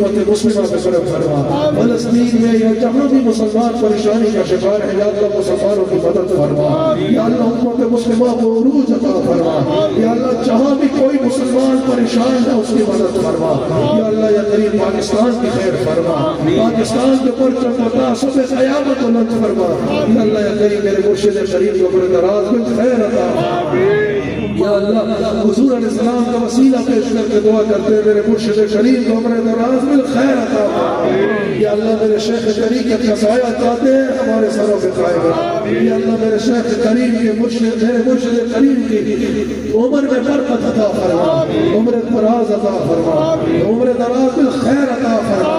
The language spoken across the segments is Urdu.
امت مسلمہ پہ کرم فرما. فلسطین میں یا جہاں بھی مسلمان پریشانی کا شکار ہے یا اللہ مسلمانوں کی مدد فرما. یا اللہ امت مسلمہ کو عروج عطا فرما. یا اللہ جہاں بھی کوئی مسلمان پریشان ہے اس کی مدد فرما. یا اللہ یا کریم پاکستان کی خیر فرما. پاکستان کے پرچم و تعصب قیامت بلند فرما. یا اللہ یا کریم میرے مرشد شریف کو بڑے دراز میں خیر عطا فرما. یا اللہ حضور علیہ السلام کا وسیلہ پیش کر کے دعا کرتے ہیں میرے مرشد شریف کو بڑے دراز میں خیر عطا فرما. یا اللہ میرے شیخ طریقت کا سایہ چاہتے ہیں ہمارے سروں پہ قائم رکھ. یا اللہ میرے شیخ کریم کے میرے مرشد کریم کی عمر میں برکت عطا فرما. عمر دراز عطا فرما. عمر دراز میں خیر عطا فرما.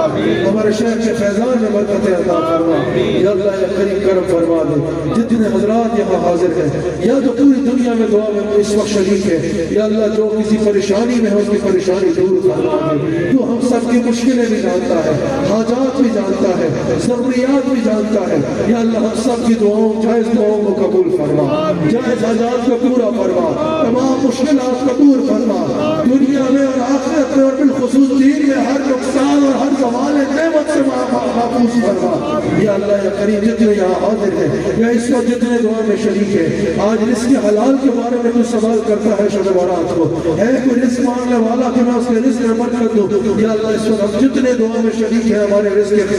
ہمارے شیخ کے فیضان میں برکتیں عطا فرما. یا اللہ یا کریم کرم فرما دے. جتنے حضرات یہاں حاضر ہیں یا جو پوری دنیا میں دعا میں اس وقت شریک ہے یا اللہ جو کسی پریشانی میں ہے اس کی پریشانی دور فرما دے. تو ہم سب کی مشکلیں بھی جانتا ہے, حاجات بھی جانتا ہے, ضروریات بھی جانتا ہے. یا اللہ ہم سب کی دعاؤں جائز دعاؤں کو قبول فرما. جائز حاجات کو پورا فرما. تمام مشکلات کو دور فرما. دنیا میں اور آخرت میں اور بالخصوص دین میں ہر نقصان اور ہر زوال نعمت سے محفوظ فرما. یا اللہ یا کریم جتنے یہاں حاضر ہیں یا اس وقت جتنے دعا میں شریک ہے آج رزق حلال کے بارے میں تو سوال کرتا ہے شب برات کو ہے کوئی رزق مانگنے والا کہ میں اس کے رزق میں برکت دوں. یا اللہ اس وقت ہم جتنے دعا میں شریک ہیں ہمارے رزق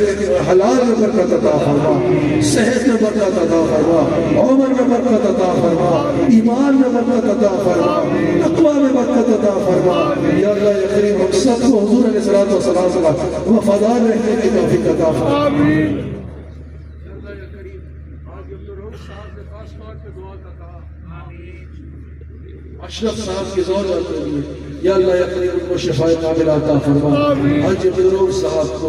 حلال میں برکت عطا فرما. صحت میں برکت عطا فرما. عمر میں برکت عطا فرما. ایمان میں برکت عطا فرما. تقوی میں برکت عطا فرما. یا اللہ یا کریم ہم سب کو حضور علیہ الصلوۃ والسلام کا وفادار رہنے کی توفیق عطا فرما. آمین. اشرف صاحب کی زور کے لیے یا اللہ یا کریم ان کو شفاء کاملہ عطا فرما. حج بدرور صاحب کو